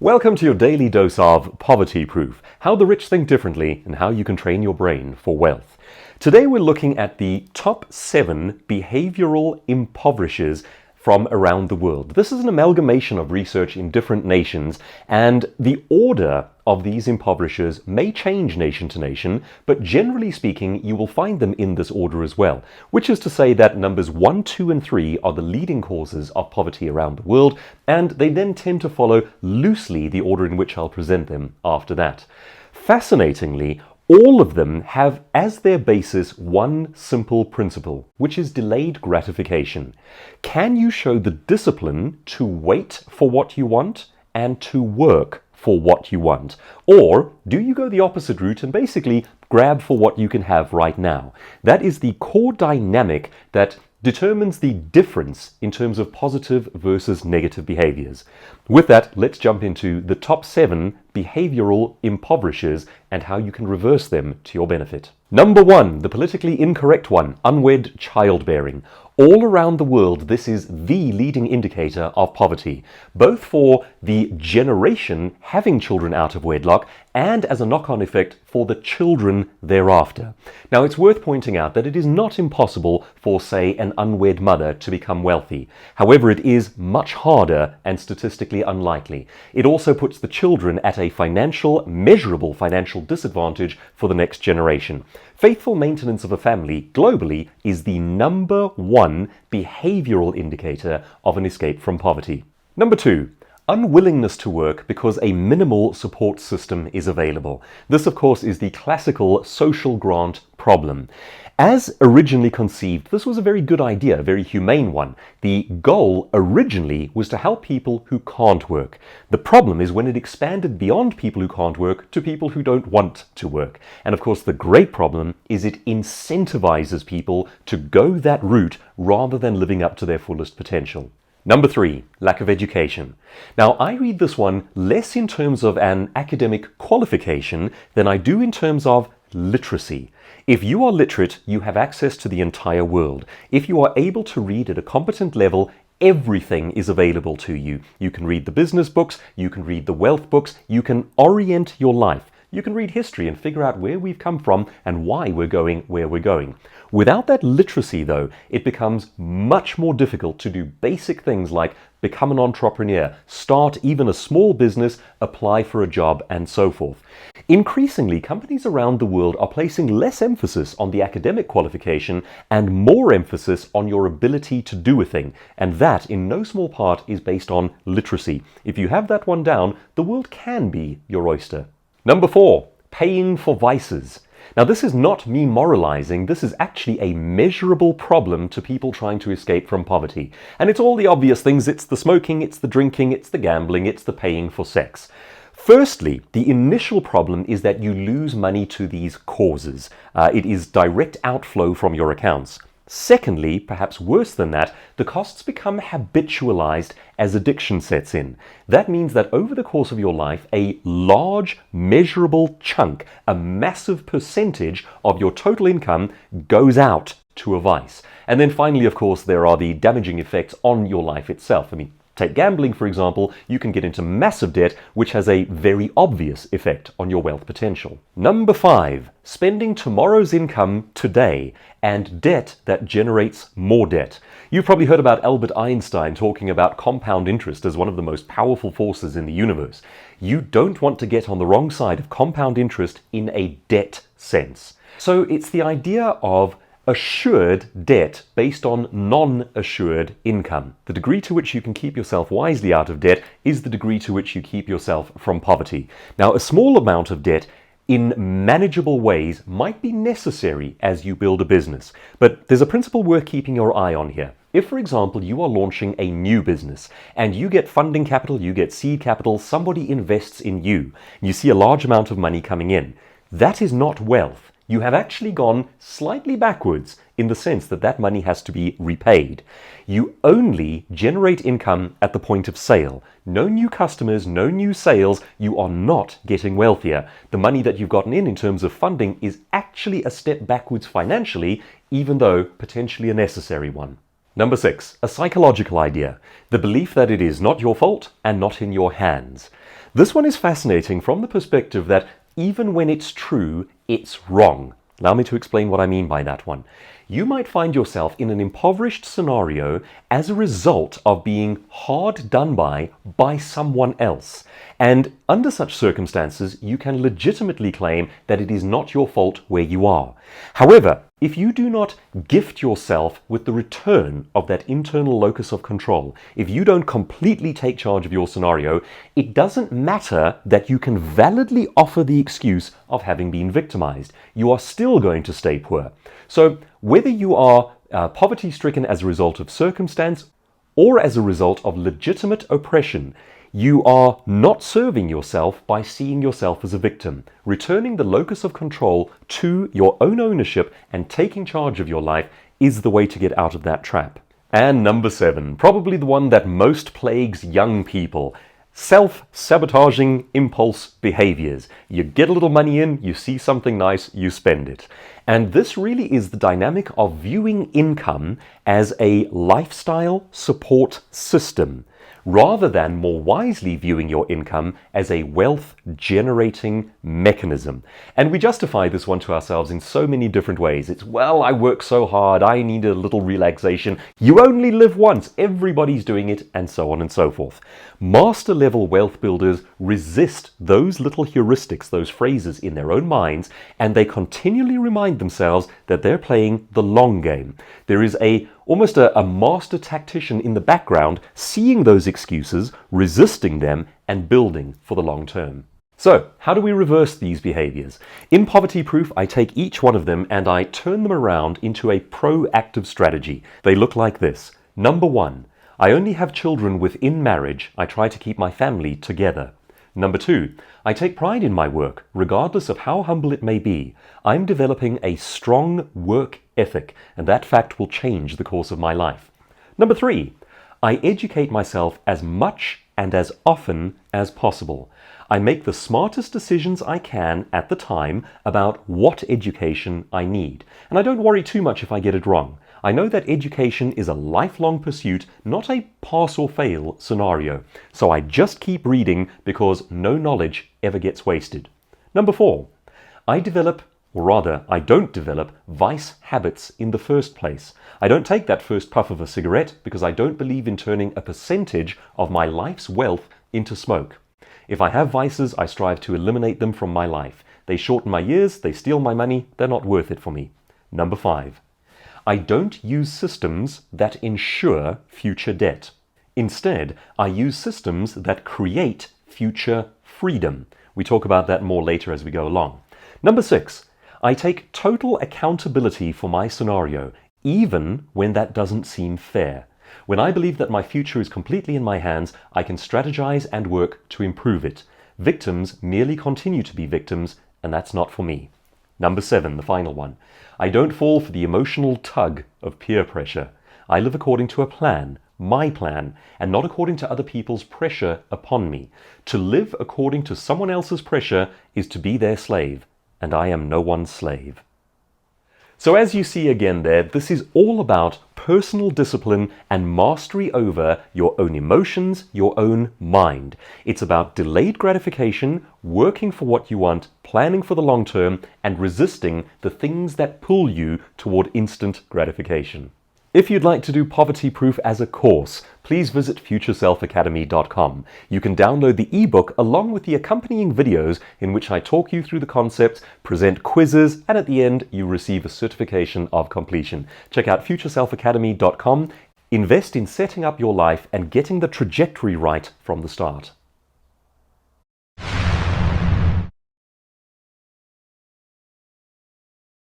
Welcome to your daily dose of Poverty Proof, how the rich think differently and how you can train your brain for wealth. Today we're looking at the top 7 behavioral impoverishers from around the world. This is an amalgamation of research in different nations, and the order of these impoverishers may change nation to nation, but generally speaking, you will find them in this order as well, which is to say that numbers 1, 2, and 3 are the leading causes of poverty around the world, and they then tend to follow loosely the order in which I'll present them after that. Fascinatingly, all of them have as their basis one simple principle, which is delayed gratification. Can you show the discipline to wait for what you want and to work for what you want? Or do you go the opposite route and basically grab for what you can have right now? That is the core dynamic that determines the difference in terms of positive versus negative behaviors. With that, let's jump into the top 7 behavioral impoverishers and how you can reverse them to your benefit. Number 1, the politically incorrect one, unwed childbearing. All around the world, this is the leading indicator of poverty, both for the generation having children out of wedlock and as a knock-on effect for the children thereafter. Now, it's worth pointing out that it is not impossible for, say, an unwed mother to become wealthy. However, it is much harder and statistically unlikely. It also puts the children at a measurable financial disadvantage for the next generation. Faithful maintenance of a family globally is the number 1 behavioral indicator of an escape from poverty. Number 2, unwillingness to work because a minimal support system is available. This, of course, is the classical social grant problem. As originally conceived, this was a very good idea, a very humane one. The goal originally was to help people who can't work. The problem is when it expanded beyond people who can't work to people who don't want to work. And of course, the great problem is it incentivizes people to go that route rather than living up to their fullest potential. Number 3, lack of education. Now, I read this one less in terms of an academic qualification than I do in terms of literacy. If you are literate, you have access to the entire world. If you are able to read at a competent level, everything is available to you. You can read the business books, you can read the wealth books, you can orient your life. You can read history and figure out where we've come from and why we're going where we're going. Without that literacy, though, it becomes much more difficult to do basic things like become an entrepreneur, start even a small business, apply for a job, and so forth. Increasingly, companies around the world are placing less emphasis on the academic qualification and more emphasis on your ability to do a thing. And that, in no small part, is based on literacy. If you have that one down, the world can be your oyster. Number 4, paying for vices. Now, this is not me moralizing, this is actually a measurable problem to people trying to escape from poverty. And it's all the obvious things, it's the smoking, it's the drinking, it's the gambling, it's the paying for sex. Firstly, the initial problem is that you lose money to these causes. It is direct outflow from your accounts. Secondly, perhaps worse than that, the costs become habitualized as addiction sets in. That means that over the course of your life, a large, measurable chunk, a massive percentage of your total income goes out to a vice. And then finally, of course, there are the damaging effects on your life itself. Take gambling, for example. You can get into massive debt, which has a very obvious effect on your wealth potential. Number 5, spending tomorrow's income today and debt that generates more debt. You've probably heard about Albert Einstein talking about compound interest as one of the most powerful forces in the universe. You don't want to get on the wrong side of compound interest in a debt sense. So it's the idea of assured debt based on non-assured income. The degree to which you can keep yourself wisely out of debt is the degree to which you keep yourself from poverty. Now, a small amount of debt in manageable ways might be necessary as you build a business, but there's a principle worth keeping your eye on here. If, for example, you are launching a new business and you get funding capital, you get seed capital, somebody invests in you, you see a large amount of money coming in, that is not wealth. You have actually gone slightly backwards in the sense that that money has to be repaid. You only generate income at the point of sale. No new customers, no new sales, you are not getting wealthier. The money that you've gotten in terms of funding is actually a step backwards financially, even though potentially a necessary one. Number 6, a psychological idea. The belief that it is not your fault and not in your hands. This one is fascinating from the perspective that even when it's true, it's wrong. Allow me to explain what I mean by that one. You might find yourself in an impoverished scenario as a result of being hard done by someone else. And under such circumstances, you can legitimately claim that it is not your fault where you are. However, if you do not gift yourself with the return of that internal locus of control, if you don't completely take charge of your scenario, it doesn't matter that you can validly offer the excuse of having been victimized. You are still going to stay poor. So whether you are poverty-stricken as a result of circumstance or as a result of legitimate oppression, you are not serving yourself by seeing yourself as a victim. Returning the locus of control to your own ownership and taking charge of your life is the way to get out of that trap. And number 7, probably the one that most plagues young people. Self-sabotaging impulse behaviors. You get a little money in, you see something nice, you spend it. And this really is the dynamic of viewing income as a lifestyle support system, rather than more wisely viewing your income as a wealth-generating mechanism. And we justify this one to ourselves in so many different ways. It's, well, I work so hard, I need a little relaxation. You only live once, everybody's doing it, and so on and so forth. Master-level wealth builders resist those little heuristics, those phrases in their own minds, and they continually remind themselves that they're playing the long game. There is almost a master tactician in the background, seeing those excuses, resisting them, and building for the long term. So, how do we reverse these behaviors? In Poverty Proof, I take each one of them and I turn them around into a proactive strategy. They look like this. Number 1, I only have children within marriage. I try to keep my family together. Number 2, I take pride in my work, regardless of how humble it may be. I'm developing a strong work ethic, and that fact will change the course of my life. Number 3, I educate myself as much and as often as possible. I make the smartest decisions I can at the time about what education I need. And I don't worry too much if I get it wrong. I know that education is a lifelong pursuit, not a pass or fail scenario. So I just keep reading because no knowledge ever gets wasted. Number 4, I don't develop vice habits in the first place. I don't take that first puff of a cigarette because I don't believe in turning a percentage of my life's wealth into smoke. If I have vices, I strive to eliminate them from my life. They shorten my years, they steal my money, they're not worth it for me. Number 5, I don't use systems that ensure future debt. Instead, I use systems that create future freedom. We talk about that more later as we go along. Number 6, I take total accountability for my scenario, even when that doesn't seem fair. When I believe that my future is completely in my hands, I can strategize and work to improve it. Victims merely continue to be victims, and that's not for me. Number 7, the final one. I don't fall for the emotional tug of peer pressure. I live according to a plan, my plan, and not according to other people's pressure upon me. To live according to someone else's pressure is to be their slave, and I am no one's slave. So as you see again there, this is all about personal discipline and mastery over your own emotions, your own mind. It's about delayed gratification, working for what you want, planning for the long term, and resisting the things that pull you toward instant gratification. If you'd like to do Poverty Proof as a course, please visit futureselfacademy.com. You can download the ebook along with the accompanying videos in which I talk you through the concepts, present quizzes, and at the end you receive a certification of completion. Check out futureselfacademy.com. Invest in setting up your life and getting the trajectory right from the start.